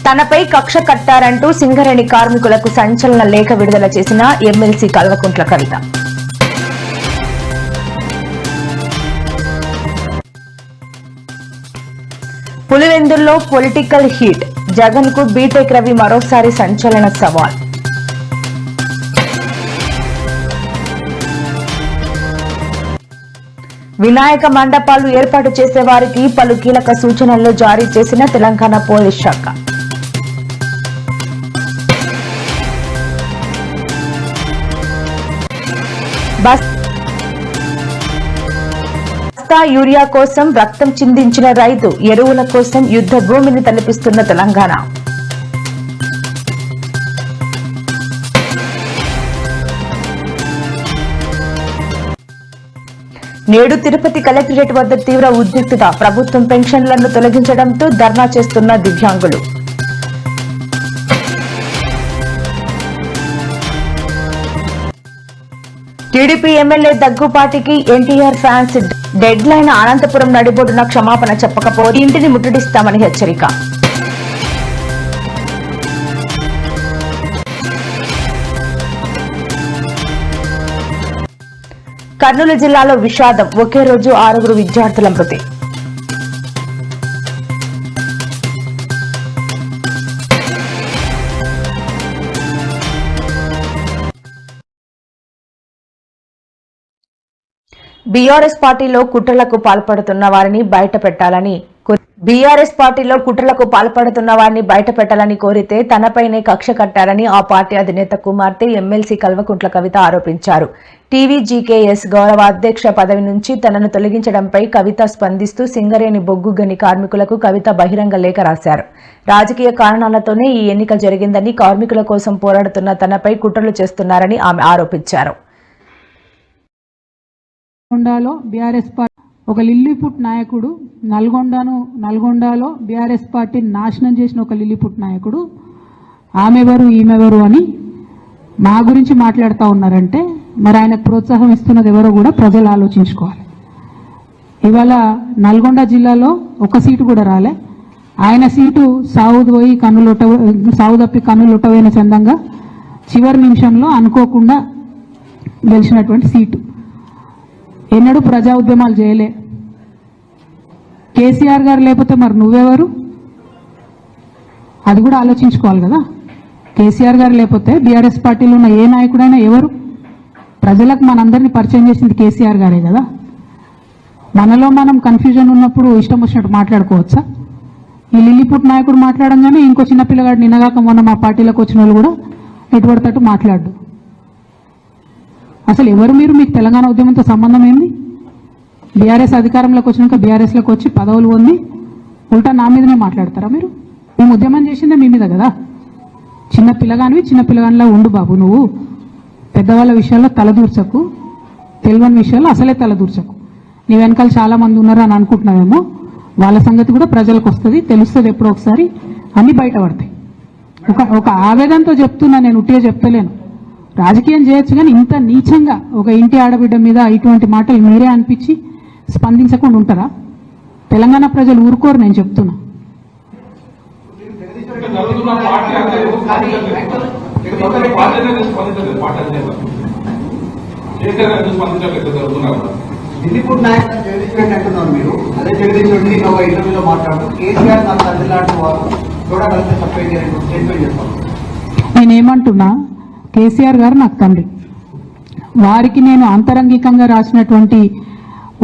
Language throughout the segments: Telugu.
తనపై కక్ష కట్టారంటూ సింగరేణి కార్మికులకు సంచలన లేఖ విడుదల చేసిన ఎమ్మెల్సీ కల్వకుంట్ల కవిత. పులివెందుల్లో పొలిటికల్ హీట్, జగన్ కు బీటెక్ రవి మరోసారి సంచలన సవాల్. వినాయక మండపాలు ఏర్పాటు చేసే వారికి పలు కీలక సూచనలు జారీ చేసిన తెలంగాణ పోలీస్ శాఖ. బస్తా యూరియా కోసం రక్తం చిందించిన రైతు, ఎరువుల కోసం యుద్ధ భూమిని తలపిస్తున్న తెలంగాణ. నేడు తిరుపతి కలెక్టరేట్ వద్ద తీవ్ర ఉద్రిక్తత, ప్రభుత్వం పెన్షన్లను తొలగించడంతో ధర్నా చేస్తున్న దివ్యాంగులు. టీడీపీ ఎమ్మెల్యే దగ్గుపాటికి NTR fans deadline, Anantapur నడిబొడ్డున క్షమాపణ చెప్పకపోతే ఇంటిని ముట్టడిస్తామని హెచ్చరిక. కర్నూలు జిల్లాలో విషాదం, ఒకే రోజు 6 విద్యార్థుల మృతి. బీఆర్ఎస్ పార్టీలో కుట్రలకు పాల్పడుతున్న వారిని బయటపెట్టాలని కోరితే తనపైనే కక్ష కట్టారని ఆ పార్టీ అధినేత కుమార్తె ఎమ్మెల్సీ కల్వకుంట్ల కవిత ఆరోపించారు. టీవీజీకేఎస్ గౌరవ అధ్యక్ష పదవి నుంచి తనను తొలగించడంపై కవిత స్పందిస్తూ సింగరేణి బొగ్గు గని కార్మికులకు కవిత బహిరంగ లేఖ రాశారు. రాజకీయ కారణాలతోనే ఈ ఎన్నిక జరిగిందని, కార్మికుల కోసం పోరాడుతున్న తనపై కుట్రలు చేస్తున్నారని ఆమె ఆరోపించారు. నల్గొండలో బీఆర్ఎస్ పార్టీ ఒక లిల్లీపుట్ నాయకుడు, నల్గొండలో బీఆర్ఎస్ పార్టీ నాశనం చేసిన ఒక లిల్లీపుట్ నాయకుడు ఆమెవరు ఈమెవరు అని మా గురించి మాట్లాడుతూ ఉన్నారంటే మరి ఆయనకు ప్రోత్సాహం ఇస్తున్నది ఎవరో కూడా ప్రజలు ఆలోచించుకోవాలి. ఇవాళ నల్గొండ జిల్లాలో ఒక సీటు కూడా రాలే. ఆయన సీటు సావు తప్పి కన్నులొట్టపోయిన చందంగా చివరి నిమిషంలో అనుకోకుండా గెలిచినటువంటి సీటు. ఎన్నడూ ప్రజా ఉద్యమాలు చేయలే. కేసీఆర్ గారు లేకపోతే మరి నువ్వెవరు? అది కూడా ఆలోచించుకోవాలి కదా. కేసీఆర్ గారు లేకపోతే బీఆర్ఎస్ పార్టీలో ఉన్న ఏ నాయకుడైనా ఎవరు? ప్రజలకు మనందరినీ పరిచయం చేసింది కేసీఆర్ గారే కదా. మనలో మనం కన్ఫ్యూజన్ ఉన్నప్పుడు ఇష్టం వచ్చినట్టు మాట్లాడుకోవచ్చా? ఈ లిల్లీపుట్ నాయకుడు మాట్లాడంగానే ఇంకో చిన్న పిల్లగాడు నిన్నగాక మొన్న మా పార్టీలోకి వచ్చిన వాళ్ళు కూడా ఎటుపడతట్టు మాట్లాడు. అసలు ఎవరు మీరు? మీకు తెలంగాణ ఉద్యమంతో సంబంధం ఏంది? బీఆర్ఎస్ అధికారంలోకి వచ్చినాక బీఆర్ఎస్లోకి వచ్చి పదవులు పొంది ఉల్టా నా మీదనే మాట్లాడతారా మీరు? మేము ఉద్యమం చేసిందే మీ మీద కదా. చిన్న పిల్లగానిలా ఉండు బాబు. నువ్వు పెద్దవాళ్ళ విషయాల్లో తలదూర్చకు, తెలియని విషయాల్లో అసలే తలదూర్చకు. నీ వెనకాల చాలా మంది ఉన్నారు అని అనుకుంటున్నావేమో. వాళ్ళ సంగతి కూడా ప్రజలకు వస్తుంది, తెలుస్తుంది. ఎప్పుడో ఒకసారి అన్ని బయటపడతాయి. ఒక ఆవేదనతో చెప్తున్నా, నేను ఉట్టిగా చెప్తలేను. రాజకీయం చేయొచ్చు కానీ ఇంత నీచంగా ఒక ఇంటి ఆడబిడ్డ మీద ఇటువంటి మాటలు మీరే అనిపించి స్పందించకుండా ఉంటారా? తెలంగాణ ప్రజలు ఊరుకోరు. నేను చెప్తున్నా. నేనేమంటున్నా, కేసీఆర్ గారు నాకు తండ్రి. వారికి నేను అంతరంగికంగా రాసినటువంటి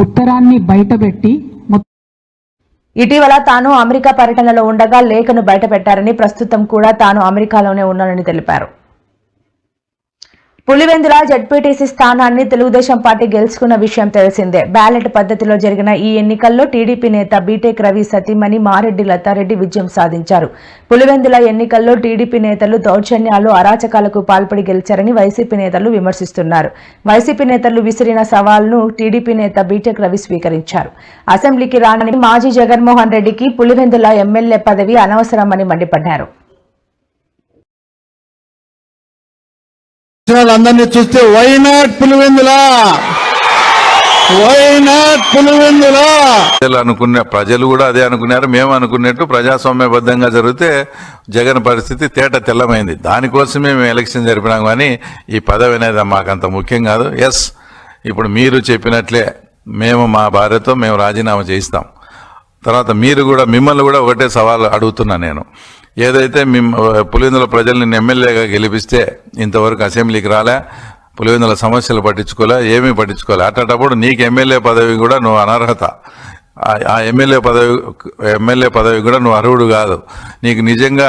ఉత్తరాన్ని బయటపెట్టి ఇటీవల తాను అమెరికా పర్యటనలో ఉండగా లేఖను బయటపెట్టారని, ప్రస్తుతం కూడా తాను అమెరికాలోనే ఉన్నానని తెలిపారు. పులివెందుల జడ్పీటీసీ స్థానాన్ని తెలుగుదేశం పార్టీ గెలుచుకున్న విషయం తెలిసిందే. బ్యాలెట్ పద్ధతిలో జరిగిన ఈ ఎన్నికల్లో టీడీపీ నేత బీటెక్ రవి సతీమణి మారెడ్డి లతారెడ్డి విజయం సాధించారు. పులివెందుల ఎన్నికల్లో టీడీపీ నేతలు దౌర్జన్యాలు, అరాచకాలకు పాల్పడి గెలిచారని వైసీపీ నేతలు విమర్శిస్తున్నారు. వైసీపీ నేతలు విసిరిన సవాల్ను టీడీపీ నేత బీటెక్ రవి స్వీకరించారు. అసెంబ్లీకి రాని మాజీ జగన్మోహన్ రెడ్డికి పులివెందుల ఎమ్మెల్యే పదవి అనవసరమని మండిపడ్డారు. అందరినీ చూస్తే why not Pulivendula, why not Pulivendula. ప్రజలు కూడా అదే అనుకున్నారు, మేము అనుకున్నట్టు ప్రజాస్వామ్యబద్ధంగా జరిగితే జగన్ పరిస్థితి తేట తెల్లమైంది. దానికోసమే మేము ఎలక్షన్ జరిపినాం, కానీ ఈ పదవి అనేది మాకంత ముఖ్యం కాదు. ఎస్, ఇప్పుడు మీరు చెప్పినట్లే మేము మా భార్యతో మేము రాజీనామా చేయిస్తాం. తర్వాత మిమ్మల్ని కూడా ఒకటే సవాల్ అడుగుతున్నా నేను. ఏదైతే పులివెందుల ప్రజలు నిన్ను ఎమ్మెల్యేగా గెలిపిస్తే ఇంతవరకు అసెంబ్లీకి రాలే, పులివెందుల సమస్యలు పట్టించుకోలే, ఏమీ పట్టించుకోలే. అట్టేటప్పుడు నీకు ఎమ్మెల్యే పదవి కూడా నువ్వు అనర్హత. ఆ ఎమ్మెల్యే పదవి కూడా నువ్వు అర్హుడు కాదు. నీకు నిజంగా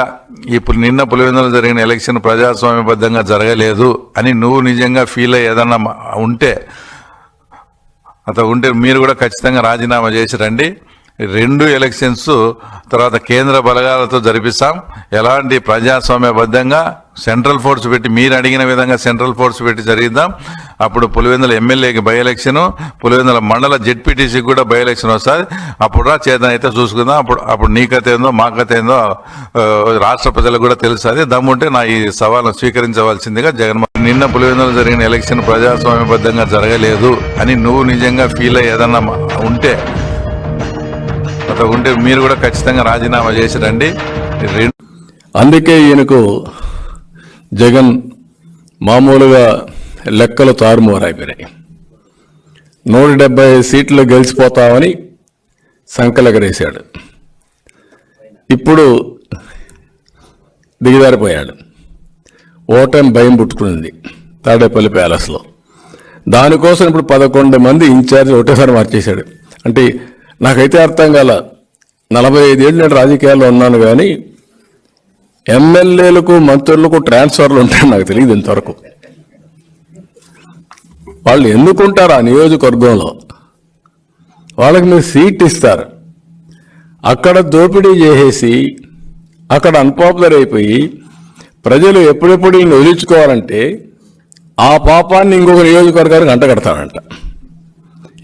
ఇప్పుడు నిన్న పులివెందుల జరిగిన ఎలక్షన్ ప్రజాస్వామ్యబద్ధంగా జరగలేదు అని నువ్వు నిజంగా ఫీల్ అయ్యి ఏదన్నా ఉంటే మీరు కూడా ఖచ్చితంగా రాజీనామా చేసి రండి. 2 ఎలక్షన్స్ తర్వాత కేంద్ర బలగాలతో జరిపిస్తాం. ఎలాంటి ప్రజాస్వామ్యబద్ధంగా సెంట్రల్ ఫోర్స్ పెట్టి, మీరు అడిగిన విధంగా సెంట్రల్ ఫోర్స్ పెట్టి జరిగిద్దాం. అప్పుడు పులివెందుల ఎమ్మెల్యేకి బై ఎలక్షను, పులివెందుల మండల జెడ్పీటీసీకి కూడా బై ఎలక్షన్ వస్తుంది. అప్పుడు చేతన అయితే చూసుకుందాం. అప్పుడు నీ కథ ఏందో మా కథ ఏందో రాష్ట్ర ప్రజలకు కూడా తెలుస్తుంది. దమ్ముంటే నా ఈ సవాల్ను స్వీకరించవలసిందిగా జగన్మోహన్. నిన్న పులివెందుల జరిగిన ఎలక్షన్ ప్రజాస్వామ్యబద్ధంగా జరగలేదు అని నువ్వు నిజంగా ఫీల్ అయ్యి ఏదన్నా ఉంటే మీరు కూడా ఖచ్చితంగా రాజీనామా చేసి రండి. అందుకే ఈయనకు జగన్ మామూలుగా లెక్కలు తారుమారైపోయినాయి. 170 సీట్లు గెలిచిపోతామని సంకలెగరేశాడు. ఇప్పుడు దిగజారిపోయాడు. ఓటమి భయం పుట్టుకునింది తాడేపల్లి ప్యాలెస్లో. దానికోసం ఇప్పుడు 11 మంది ఇన్ఛార్జ్ ఒకటేసారి మార్చేశాడు. అంటే నాకైతే అర్థం కాల. 45 ఏళ్ళు నేను రాజకీయాల్లో ఉన్నాను, కానీ ఎమ్మెల్యేలకు మంత్రులకు ట్రాన్స్ఫర్లు ఉంటాయని నాకు తెలియదు ఇంతవరకు. వాళ్ళు ఎందుకుంటారు ఆ నియోజకవర్గంలో? వాళ్ళకి మీరు సీట్ ఇస్తారు, అక్కడ దోపిడీ చేసేసి అక్కడ అన్పాపులర్ అయిపోయి ప్రజలు ఎప్పుడెప్పుడు ఈయన వదిలించుకోవాలంటే ఆ పాపాన్ని ఇంకొక నియోజకవర్గానికి అంటగడతాడంట.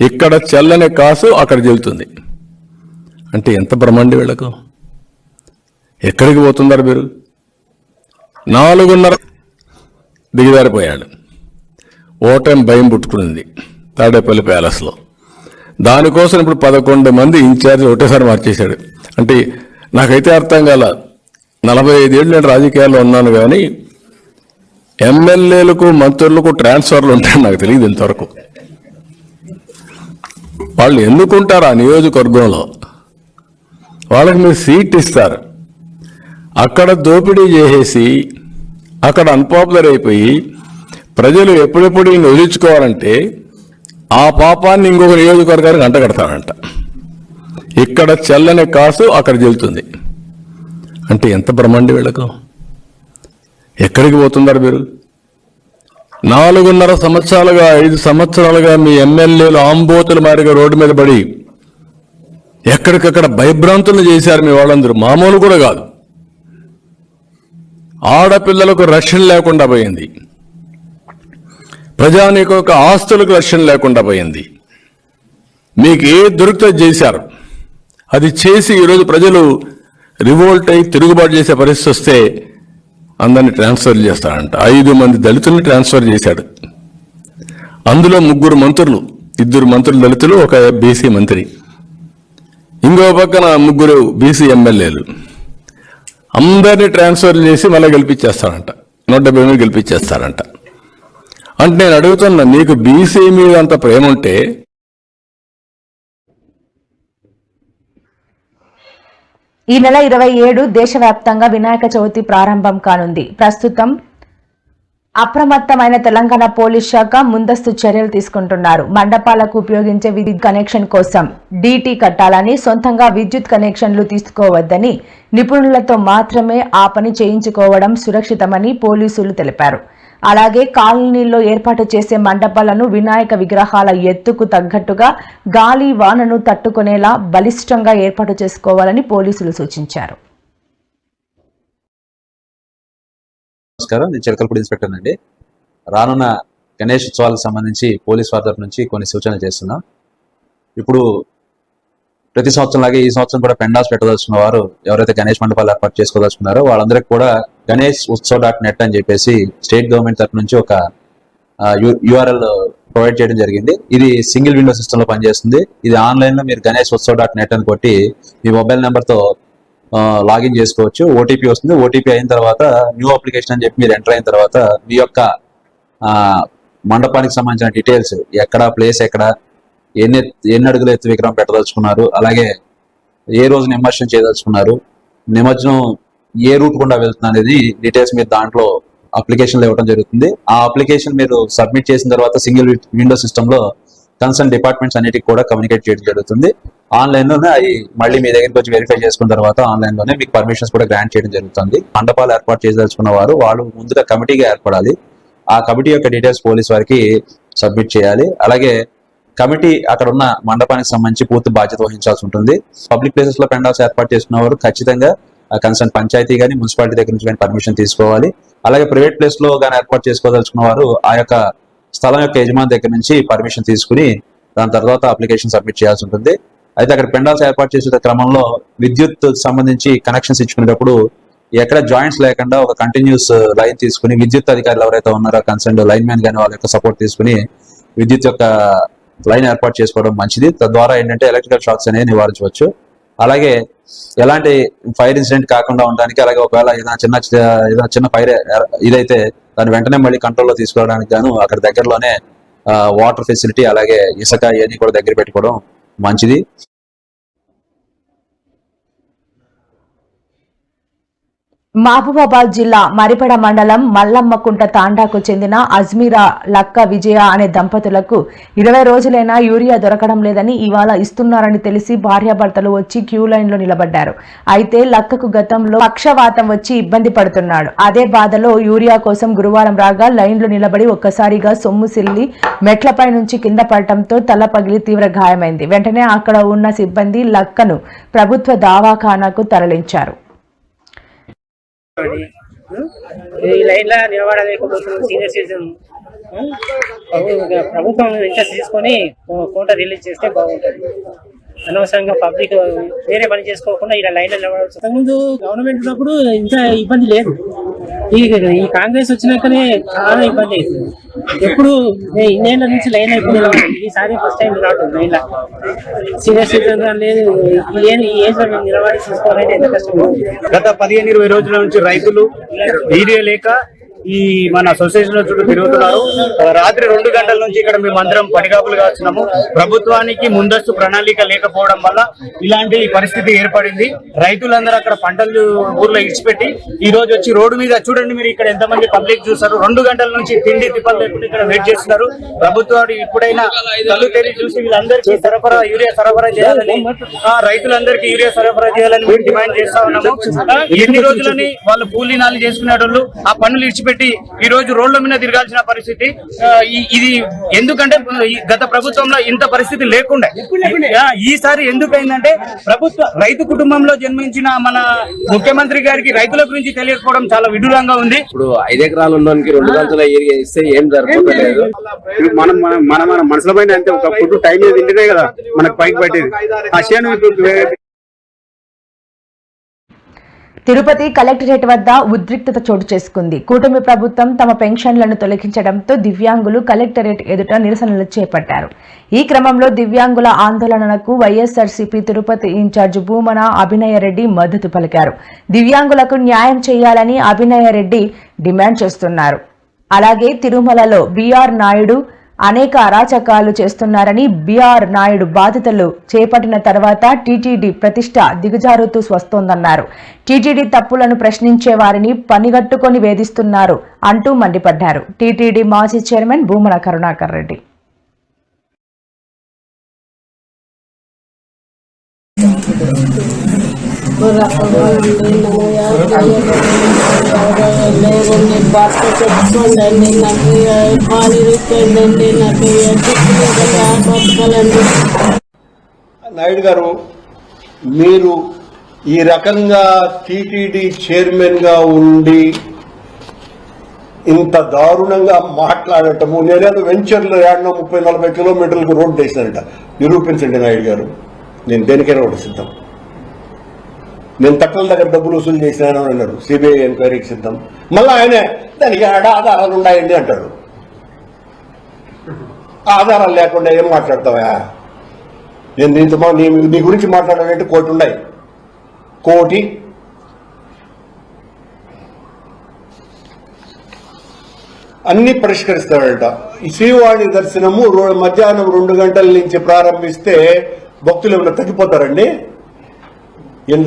ఇక్కడ చెల్లని కాసు అక్కడ చెల్లుతుంది. అంటే ఎంత బ్రహ్మాండి వీళ్ళకు. ఎక్కడికి పోతున్నారు మీరు? 4:30 దిగజారిపోయాడు. ఓటమి భయం పుట్టుకునింది తాడేపల్లి ప్యాలెస్లో. దానికోసం ఇప్పుడు 11 మంది ఇన్ఛార్జ్ ఒకటేసారి మార్చేశాడు. అంటే నాకైతే అర్థం కాల. 45 ఏళ్ళు నేను రాజకీయాల్లో ఉన్నాను, కానీ ఎమ్మెల్యేలకు మంత్రులకు ట్రాన్స్ఫర్లు ఉంటాయని నాకు తెలియదు ఇంతవరకు. వాళ్ళు ఎందుకుంటారు ఆ నియోజకవర్గంలో? వాళ్ళకి మీరు సీట్ ఇస్తారు, అక్కడ దోపిడీ చేసేసి అక్కడ అన్పాపులర్ అయిపోయి ప్రజలు ఎప్పుడెప్పుడు ఈయన వదిలించుకోవాలంటే ఆ పాపాన్ని ఇంకొక నియోజకవర్గానికి అంటగడతాడంట. ఇక్కడ చెల్లని కాసు అక్కడ చెల్లుతుంది. అంటే ఎంత బ్రహ్మాండి వీళ్ళకు. ఎక్కడికి పోతున్నారు మీరు? 4.5 సంవత్సరాలుగా 5 సంవత్సరాలుగా మీ ఎమ్మెల్యేలు ఆంబోతుల మారిగా రోడ్డు మీద పడి ఎక్కడికక్కడ భయభ్రాంతులు చేశారు మీ వాళ్ళందరూ. మామూలు కూడా కాదు. ఆడపిల్లలకు రక్షణ లేకుండా పోయింది, ప్రజానీక ఆస్తులకు రక్షణ లేకుండా పోయింది. మీకు ఏ దొరికితే చేశారు. అది చేసి ఈరోజు ప్రజలు రివోల్ట్ అయి తిరుగుబాటు చేసే పరిస్థితి వస్తే అందరినీ ట్రాన్స్ఫర్ చేస్తాడంట. 5 మంది దళితుల్ని ట్రాన్స్ఫర్ చేశాడు. అందులో 3 మంత్రులు, 2 మంత్రులు దళితులు, ఒక బీసీ మంత్రి, ఇంకో పక్కన 3 బీసీ ఎమ్మెల్యేలు. అందరినీ ట్రాన్స్ఫర్ చేసి మళ్ళీ గెలిపించేస్తాడంట. 170 గెలిపించేస్తాడంట. అంటే నేను అడుగుతున్నా, నీకు బీసీ మీద అంత ప్రేమ ఉంటే ఈ నెల 27 దేశవ్యాప్తంగా వినాయక చవితి ప్రారంభం కానుంది. ప్రస్తుతం అప్రమత్తమైన తెలంగాణ పోలీస్ శాఖ ముందస్తు చర్యలు తీసుకుంటున్నారు. మండపాలకు ఉపయోగించే విద్యుత్ కనెక్షన్ కోసం డీటీ కట్టాలని, సొంతంగా విద్యుత్ కనెక్షన్లు తీసుకోవద్దని, నిపుణులతో మాత్రమే ఆ పని చేయించుకోవడం సురక్షితమని పోలీసులు తెలిపారు. అలాగే కాలనీల్లో ఏర్పాటు చేసే మండపాలను వినాయక విగ్రహాల ఎత్తుకు తగ్గట్టుగా గాలి వానను తట్టుకునేలా బలిష్టంగా ఏర్పాటు చేసుకోవాలని పోలీసులు సూచించారు. నమస్కారం, నేను చిలకలపూడి ఇన్స్పెక్టర్ అండి. రానున్న గణేష్ ఉత్సవాలకు సంబంధించి పోలీస్ వారి తరఫు నుంచి కొన్ని సూచనలు చేస్తున్నాం. ఇప్పుడు ప్రతి సంవత్సరం లాగే ఈ సంవత్సరం కూడా పెండాస్ పెట్టదలుచుకున్న వారు ఎవరైతే గణేష్ మండపాలు ఏర్పాటు చేసుకోదలుచుకున్నారో వాళ్ళందరికీ కూడా గణేష్ ఉత్సవ్.net అని చెప్పేసి స్టేట్ గవర్నమెంట్ తరఫు నుంచి ఒక URL ప్రొవైడ్ చేయడం జరిగింది. ఇది సింగిల్ విండో సిస్టమ్ లో పనిచేస్తుంది. ఇది ఆన్లైన్ లో మీరు ganeshutsav.net అని కొట్టి మీ మొబైల్ నెంబర్ తో లాగిన్ చేసుకోవచ్చు. ఓటీపీ వస్తుంది. ఓటీపీ అయిన తర్వాత న్యూ అప్లికేషన్ అని చెప్పి మీరు ఎంటర్ అయిన తర్వాత మీ యొక్క మండపానికి సంబంధించిన డీటెయిల్స్, ఎక్కడ ప్లేస్, ఎక్కడ ఎన్ని అడుగుల ఎత్తు విగ్రహం పెట్టదలుచుకున్నారు, అలాగే ఏ రోజు నిమజ్జనం చేయదలుచుకున్నారు, నిమజ్జనం ఏ రూట్ గుండా వెళ్తుంది అనేది డీటెయిల్స్ మీరు దాంట్లో అప్లికేషన్ ఇవ్వడం జరుగుతుంది. ఆ అప్లికేషన్ మీరు సబ్మిట్ చేసిన తర్వాత సింగిల్ విండో సిస్టమ్ లో కన్సర్న్ డిపార్ట్మెంట్స్ అన్నిటికి కూడా కమ్యూనికేట్ చేయడం జరుగుతుంది. ఆన్లైన్ లోనే అవి మళ్ళీ మీ దగ్గరికి వచ్చి వెరిఫై చేసుకున్న తర్వాత ఆన్లైన్ లోనే మీకు పర్మిషన్స్ కూడా గ్రాంట్ చేయడం జరుగుతుంది. మండపాలు ఏర్పాటు చేయదలుచుకున్న వారు వాళ్ళు ముందుగా కమిటీగా ఏర్పడాలి. ఆ కమిటీ యొక్క డీటెయిల్స్ పోలీస్ వారికి సబ్మిట్ చేయాలి. అలాగే కమిటీ అక్కడ ఉన్న మండపానికి సంబంధించి పూర్తి బాధ్యత వహించాల్సి ఉంటుంది. పబ్లిక్ ప్లేసెస్ లో పెండాల్స్ ఏర్పాటు చేసుకున్న వారు ఖచ్చితంగా కన్సర్న్ పంచాయతీ కానీ మున్సిపాలిటీ దగ్గర నుంచి కానీ పర్మిషన్ తీసుకోవాలి. అలాగే ప్రైవేట్ ప్లేస్ లో కానీ ఏర్పాటు చేసుకోదలుచుకున్న వారు ఆ యొక్క స్థలం యొక్క యజమాని దగ్గర నుంచి పర్మిషన్ తీసుకుని దాని తర్వాత అప్లికేషన్ సబ్మిట్ చేయాల్సి ఉంటుంది. అయితే అక్కడ పెండాల్స్ ఏర్పాటు చేసే క్రమంలో విద్యుత్ సంబంధించి కనెక్షన్స్ ఇచ్చుకునేటప్పుడు ఎక్కడ జాయింట్స్ లేకుండా ఒక కంటిన్యూస్ లైన్ తీసుకుని విద్యుత్ అధికారులు ఎవరైతే ఉన్నారో కన్సర్న్ లైన్ మ్యాన్ కానీ వాళ్ళ యొక్క సపోర్ట్ తీసుకుని విద్యుత్ యొక్క లైన్ ఏర్పాటు చేసుకోవడం మంచిది. తద్వారా ఏంటంటే ఎలక్ట్రికల్ షాక్స్ అనేవి నివారించవచ్చు. అలాగే ఎలాంటి ఫైర్ ఇన్సిడెంట్ కాకుండా ఉండడానికి, అలాగే ఒకవేళ ఏదైనా చిన్న ఫైర్ ఇదైతే దాన్ని వెంటనే మళ్ళీ కంట్రోల్లో తీసుకోవడానికి గాను అక్కడ దగ్గరలోనే వాటర్ ఫెసిలిటీ, అలాగే ఇసుక ఇవన్నీ కూడా దగ్గర పెట్టుకోవడం మంచిది. మహబూబాబాద్ జిల్లా మరిపెడ మండలం మల్లమ్మకుంట తాండాకు చెందిన అజ్మీరా లక్క విజయ అనే దంపతులకు 20 రోజులైనా యూరియా దొరకడం లేదని ఇవాళ ఇస్తున్నారని తెలిసి భార్యాభర్తలు వచ్చి క్యూ లైన్ లో నిలబడ్డారు. అయితే లక్కకు గతంలో పక్షవాతం వచ్చి ఇబ్బంది పడుతున్నాడు. అదే బాధలో యూరియా కోసం గురువారం రాగా లైన్లో నిలబడి ఒక్కసారిగా సొమ్ము సిల్లి మెట్లపై నుంచి కింద పడటంతో తల పగిలి తీవ్ర గాయమైంది. వెంటనే అక్కడ ఉన్న సిబ్బంది లక్కను ప్రభుత్వ దవాఖానాకు తరలించారు. ఈ లైన్ లో నిలబడలేకపోతున్నాం. సీనియర్ సిటిజన్ ప్రభుత్వం ఇంట్రెస్ట్ తీసుకొని కోట రిలీజ్ చేస్తే బాగుంటుంది. అనవసరంగా పబ్లిక్ వేరే పని చేసుకోకుండా ఇలా లైన్ లో నిలబడాల్సి. ముందు గవర్నమెంట్ ఉన్నప్పుడు ఇంత ఇబ్బంది లేదు. ఈ కాంగ్రెస్ వచ్చినాకనే చాలా ఇబ్బంది అవుతుంది. ఎప్పుడు ఇన్నేళ్ల నుంచి లైన్ అయిపోయింది. ఈసారి ఫస్ట్ టైం రావడం లైన్ లో సీనియర్ సిటిజన్ లేదు. ఈ ఏజ్ లో మేము నిలబడి చూసుకోవాలంటే ఎంత కష్టం. గత 15-20 రోజుల నుంచి రైతులు యూరియా లేక ఈ మన అసోసియేషన్ లో చుట్టూ తిరుగుతున్నారు. రాత్రి 2 గంటల నుంచి ఇక్కడ మేము అందరం పడిగాపులుగా వచ్చినాము. ప్రభుత్వానికి ముందస్తు ప్రణాళిక లేకపోవడం వల్ల ఇలాంటి పరిస్థితి ఏర్పడింది. రైతులందరూ అక్కడ పంటలు ఊర్లో ఇచ్చిపెట్టి ఈ రోజు వచ్చి రోడ్డు మీద చూడండి, మీరు ఇక్కడ ఎంతమంది పబ్లిక్ చూస్తారు. 2 గంటల నుంచి తిండి తిప్పలు లేకుండా ఇక్కడ వెయిట్ చేస్తున్నారు. ప్రభుత్వాలు ఇప్పుడైనా కళ్ళు తెరి చూసి వీళ్ళందరికీ యూరియా సరఫరా చేయాలని, రైతులందరికీ యూరియా సరఫరా చేయాలని మేము డిమాండ్ చేస్తా ఉన్నాము. ఎన్ని రోజులని వాళ్ళు కూలీనాలు చేసుకునేటోళ్ళు ఆ పనులు ఇచ్చిపెట్టి ఈ రోజు రోడ్ల మీద తిరగాల్సిన పరిస్థితి. ఇది ఎందుకంటే గత ప్రభుత్వంలో ఇంత పరిస్థితి లేకుండా ఈసారి ఎందుకైందంటే రైతు కుటుంబంలో జన్మించిన మన ముఖ్యమంత్రి గారికి రైతుల గురించి తెలియకపోవడం చాలా విడ్డూరంగా ఉంది. ఇప్పుడు 5 ఎకరాలు ఉన్నోనికి 2 గంటల ఏరియా ఇస్తే ఏం జరగలేదు. మనం మన మనసులో పైన అంటే ఒక ఫుడ్ టైం తింటేనే కదా మనకు పైకి పట్టేది. ఆ చేను తిరుపతి కలెక్టరేట్ వద్ద ఉద్రిక్తత చోటు చేసుకుంది. కూటమి ప్రభుత్వం తమ పెన్షన్లను తొలగించడంతో దివ్యాంగులు కలెక్టరేట్ ఎదుట నిరసనలు చేపట్టారు. ఈ క్రమంలో దివ్యాంగుల ఆందోళనకు వైఎస్ఆర్సీపీ తిరుపతి ఇన్ఛార్జ్ భూమన అభినయరెడ్డి మద్దతు పలికారు. దివ్యాంగులకు న్యాయం చేయాలని అభినయరెడ్డి డిమాండ్ చేస్తున్నారు. అలాగే తిరుమలలో బీఆర్ నాయుడు అనేక అరాచకాలు చేస్తున్నారని, బీఆర్ నాయుడు బాధ్యతలు చేపట్టిన తర్వాత టీటీడీ ప్రతిష్ట దిగజారుతూ వస్తోందన్నారు. టీటీడీ తప్పులను ప్రశ్నించే వారిని పనిగట్టుకొని వేధిస్తున్నారు అంటూ మండిపడ్డారు. టీటీడీ మాజీ చైర్మన్ భూమన కరుణాకర్ రెడ్డి. నాయుడు గారు, మీరు ఈ రకంగా టీటీడీ చైర్మన్ గా ఉండి ఇంత దారుణంగా మాట్లాడటము, నేనేదో వెంచర్లో 30-40 కిలోమీటర్లకు రోడ్డు వేసానట, నిరూపించండి నాయుడు గారు. నేను దేనికైనా ఒకటి సిద్ధం. నేను తక్కువ దగ్గర డబ్బులు వసూలు చేసినాను అని అన్నారు. సిబిఐ ఎంక్వైరీకి సిద్ధం. మళ్ళీ ఆయన దానికి ఆధారాలు ఉన్నాయండి అంటాడు. ఆధారాలు లేకుండా ఏం మాట్లాడతావా? నేను నీ గురించి మాట్లాడాలంటే కోటి ఉన్నాయి, కోటి. అన్ని పరిష్కరిస్తాడట. ఈ శ్రీవాణి దర్శనము మధ్యాహ్నం 2 గంటల నుంచి ప్రారంభిస్తే భక్తులు ఏమైనా తగ్గిపోతారండి?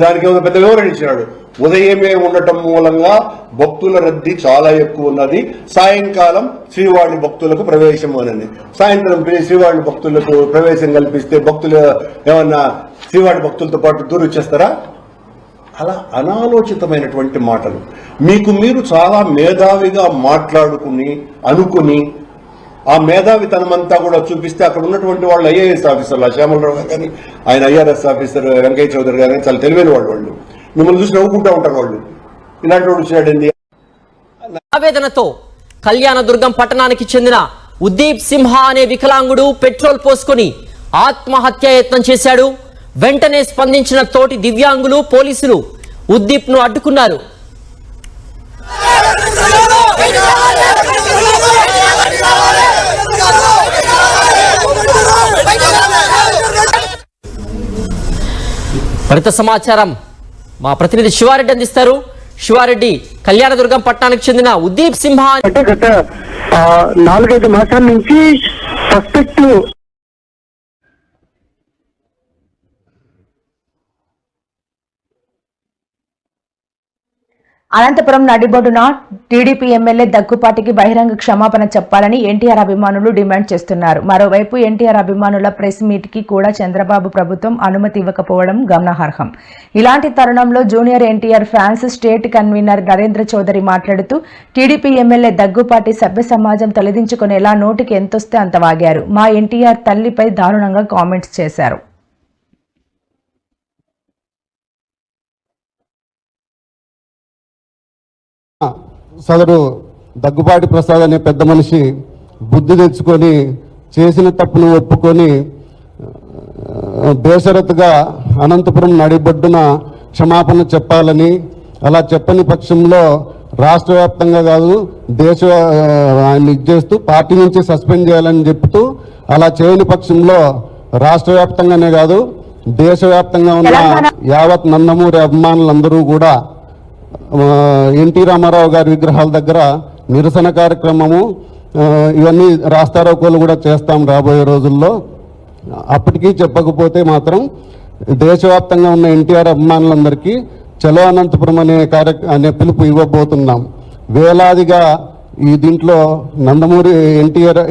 దానికి ఏమైనా పెద్ద వివరణ ఇచ్చినాడు. ఉదయమే ఉండటం మూలంగా భక్తుల రద్దీ చాలా ఎక్కువ ఉన్నది. సాయంకాలం శ్రీవాణి భక్తులకు ప్రవేశం అని, సాయంత్రం శ్రీవాణి భక్తులకు ప్రవేశం కల్పిస్తే భక్తులు ఏమన్నా శ్రీవాణి భక్తులతో పాటు దూరం వచ్చేస్తారా? అలా అనాలోచితమైనటువంటి మాటలు. మీకు మీరు చాలా మేధావిగా మాట్లాడుకుని అనుకుని ఆ మేధావితనమంతా కూడా చూపిస్తే అక్కడ ఉన్నటువంటి వాళ్ళు ఐఏఎస్ ఆఫీసర్లు, శ్యామలరావు గారు కానీ ఆయన ఐఆర్ఎస్ ఆఫీసర్ వెంకయ్య చౌదరి గారు కానీ చాలా తెలివైన వాళ్ళు మిమ్మల్ని చూసి నవ్వుకుంటూ ఉంటారు. వాళ్ళు ఇలాంటి వాడు వచ్చాడండి. ఆవేదనతో కళ్యాణదుర్గం పట్టణానికి చెందిన ఉద్దీప్ సింహ అనే వికలాంగుడు పెట్రోల్ పోసుకొని ఆత్మహత్యాయత్నం చేశాడు. వెంటనే స్పందించిన తోటి దివ్యాంగులు పోలీసులు ఉద్దీప్ ను అడ్డుకున్నారు. మరింత సమాచారం మా ప్రతినిధి శివారెడ్డి అందిస్తారు. శివారెడ్డి, కళ్యాణదుర్గం పట్టణానికి చెందిన ఉద్దీప్ సింహ గత 4-5 మాసాల నుంచి సస్పెక్ట్ అనంతపురం నడిబొడ్డున టీడీపీ ఎమ్మెల్యే దగ్గుపాటికి బహిరంగ క్షమాపణ చెప్పాలని ఎన్టీఆర్ అభిమానులు డిమాండ్ చేస్తున్నారు. మరోవైపు ఎన్టీఆర్ అభిమానుల ప్రెస్ మీట్ కి కూడా చంద్రబాబు ప్రభుత్వం అనుమతి ఇవ్వకపోవడం గమనార్హం. ఇలాంటి తరుణంలో junior NTR fans state convenor Narendra Chowdary మాట్లాడుతూ టీడీపీ ఎమ్మెల్యే దగ్గుపాటి సభ్య సమాజం తలదించుకునేలా నోటికి ఎంతొస్తే అంత వాగారు. మా ఎన్టీఆర్ తల్లిపై దారుణంగా కామెంట్స్ చేశారు. సదరు దగ్గుపాటి ప్రసాద్ అనే పెద్ద మనిషి బుద్ధి తెచ్చుకొని చేసిన తప్పును ఒప్పుకొని బేషరతుగా అనంతపురం నడిబొడ్డున క్షమాపణ చెప్పాలని, అలా చెప్పని పక్షంలో రాష్ట్ర వ్యాప్తంగా కాదు ఆయన ఇచ్చేస్తూ పార్టీ నుంచి సస్పెండ్ చేయాలని చెప్తూ, అలా చేయని పక్షంలో రాష్ట్ర వ్యాప్తంగానే కాదు దేశవ్యాప్తంగా ఉన్న యావత్ నందమూరి అభిమానులందరూ కూడా ఎన్టీ రామారావు గారి విగ్రహాల దగ్గర నిరసన కార్యక్రమము ఇవన్నీ రాస్తారోకోలు కూడా చేస్తాం రాబోయే రోజుల్లో. అప్పటికీ చెప్పకపోతే మాత్రం దేశవ్యాప్తంగా ఉన్న ఎన్టీఆర్ అభిమానులందరికీ చలో అనంతపురం అనే పిలుపు ఇవ్వబోతున్నాం. వేలాదిగా ఈ దీంట్లో నందమూరి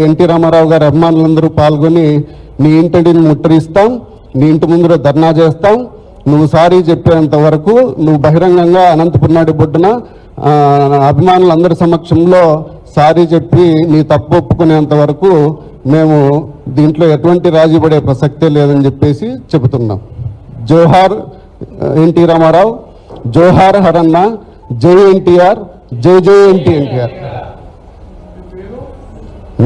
ఎన్టీ రామారావు గారి అభిమానులందరూ పాల్గొని నీ ఇంటిని ముట్టడిస్తాం, నీ ఇంటి ముందర ధర్నా చేస్తాం, నువ్వు సారీ చెప్పేంత వరకు నువ్వు బహిరంగంగా అనంతపురం నడిబొడ్డున అభిమానులందరి సమక్షంలో సారీ చెప్పి నీ తప్పు ఒప్పుకునేంత వరకు మేము దీంట్లో ఎటువంటి రాజీ పడే ప్రసక్తే లేదని చెప్పేసి చెబుతున్నాం. జోహార్ ఎన్టీ రామారావు, జోహార్ హరన్న, జై ఎన్టీఆర్, జై జై ఎన్టీఆర్.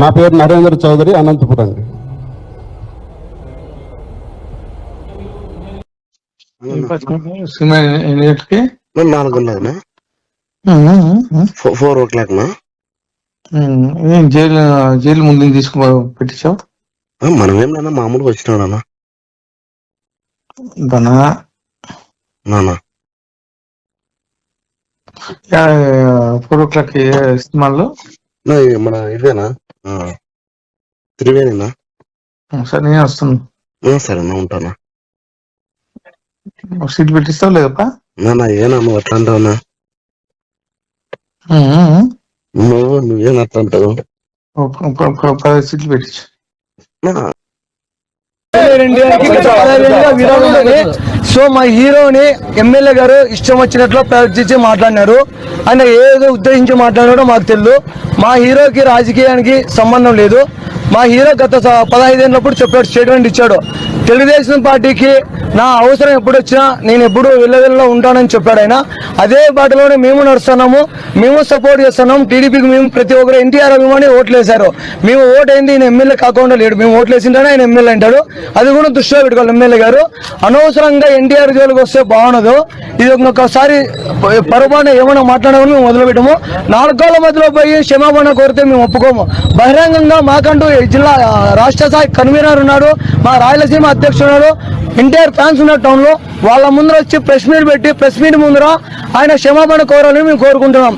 నా పేరు నరేంద్ర చౌదరి, అనంతపురం అండి. నాలుగున్నదనా 4 o'clock నా జైలు ముందు తీసుకు పెట్టించావు? మనమేమన్నా మామూలుగా వచ్చినాడన్నా నానా 4 o'clock సినిమాల్లో మన ఇదేనా త్రివేణినా? సరే నేను వస్తాను. సరేనా ఉంటానా? సీట్ పెట్టిస్తావు లేదప్పా? నానా ఏనా నువ్వు అట్లా అంటావునా? నువ్వేం అట్లా అంటావు? 10 సీట్లు పెట్టించు. సో మా హీరోని ఎమ్మెల్యే గారు ఇష్టం వచ్చినట్లు ప్రవర్తించి మాట్లాడినారు. ఆయన ఏదో ఉద్దేశించి మాట్లాడారో మాకు తెలియదు. మా హీరోకి రాజకీయానికి సంబంధం లేదు. మా హీరో గత 15 ఏళ్ళప్పుడు చెప్పాడు, స్టేట్మెంట్ ఇచ్చాడు. తెలుగుదేశం పార్టీకి నా అవసరం ఎప్పుడు వచ్చినా నేను ఎప్పుడు వెళ్ళలో ఉంటానని చెప్పాడు ఆయన. అదే బాటలోనే మేము నడుస్తున్నాము, మేము సపోర్ట్ చేస్తున్నాం టీడీపీకి. మేము ప్రతి ఒక్కరు ఎన్టీఆర్ అభిమాని ఓట్లేశారు. మేము ఓటైంది ఈయన ఎమ్మెల్యే కాకుండా లేడు, మేము ఓట్లేసింటేనే ఆయన ఎమ్మెల్యే అంటాడు. అది కూడా దృష్టిలో పెట్టుకోవాలి ఎమ్మెల్యే గారు. అనవసరంగా ఎన్టీఆర్ జోలికి వస్తే బాగుండదు. ఇది ఒక్కసారి పొరపాటున ఏమైనా మాట్లాడామని మేము మొదలుపెట్టాము. 4 కాళ్ళ మధ్యలో పోయి క్షమాపణ కోరితే మేము ఒప్పుకోము. బహిరంగంగా మాకంటూ జిల్లా రాష్ట్ర స్థాయి కన్వీనర్ ఉన్నాడు, మా రాయలసీమ అధ్యక్షుడు ఉన్నాడు, ఎన్టీఆర్ ఫ్యాన్స్ ఉన్న టౌన్ లో వాళ్ళ ముందర వచ్చి ప్రెస్ మీట్ పెట్టి ప్రెస్ మీట్ ముందర ఆయన క్షమాపణ కోరాలని మేము కోరుకుంటున్నాం.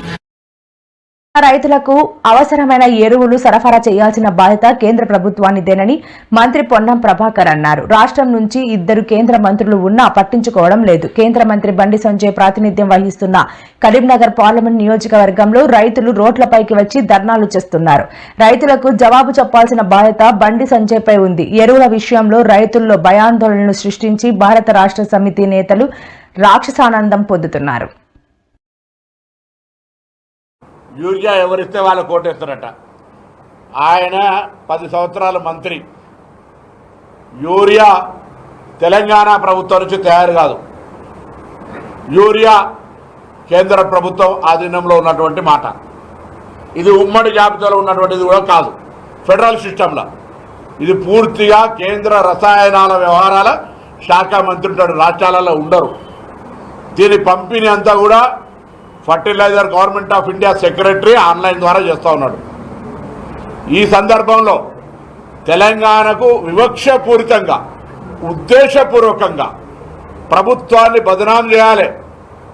రైతులకు అవసరమైన ఎరువులు సరఫరా చేయాల్సిన బాధ్యత కేంద్ర ప్రభుత్వానిదేనని మంత్రి పొన్నం ప్రభాకర్ అన్నారు. రాష్ట్రం నుంచి 2 కేంద్ర మంత్రులు ఉన్నా పట్టించుకోవడం లేదు. కేంద్ర మంత్రి బండి సంజయ్ ప్రాతినిధ్యం వహిస్తున్న కరీంనగర్ పార్లమెంట్ నియోజకవర్గంలో రైతులు రోడ్లపైకి వచ్చి ధర్నాలు చేస్తున్నారు. రైతులకు జవాబు చెప్పాల్సిన బాధ్యత బండి సంజయ్ పై ఉంది. ఎరువుల విషయంలో రైతుల్లో భయాందోళనలు సృష్టించి భారత రాష్ట్ర సమితి నేతలు రాక్షసానందం పొందుతున్నారు. యూరియా ఎవరిస్తే వాళ్ళు కోటేస్తారట. ఆయన 10 సంవత్సరాల మంత్రి. యూరియా తెలంగాణ ప్రభుత్వం నుంచి తయారు కాదు. యూరియా కేంద్ర ప్రభుత్వం ఆధీనంలో ఉన్నటువంటి మాట. ఇది ఉమ్మడి జాబితాలో ఉన్నటువంటిది కూడా కాదు, ఫెడరల్ సిస్టంలో. ఇది పూర్తిగా కేంద్ర రసాయనాల వ్యవహారాల శాఖ మంత్రి ఉంటాడు, రాష్ట్రాలలో ఉండరు. దీని పంపిణీ అంతా కూడా fertiliser government of India secretary online ద్వారా చేస్తూ ఉన్నాడు. ఈ సందర్భంలో తెలంగాణకు వివక్షపూరితంగా, ఉద్దేశపూర్వకంగా ప్రభుత్వాన్ని బదనాం చేయాలి.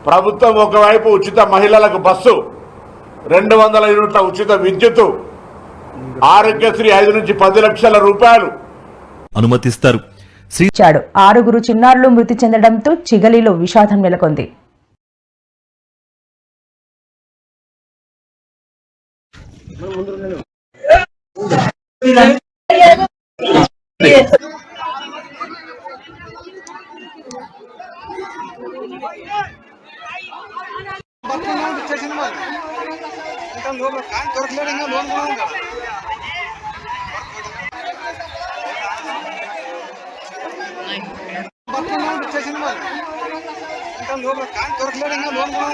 ప్రభుత్వం ఒకవైపు ఉచిత మహిళలకు బస్సు, 200 యూనిట్ల ఉచిత విద్యుత్, ఆరోగ్యశ్రీ 5 నుంచి 10 లక్షల రూపాయలు అనుమతిస్తారు. 6 చిన్నారులు మృతి చెందడంతో చిగలిలో విషాదం నెలకొంది. లోన్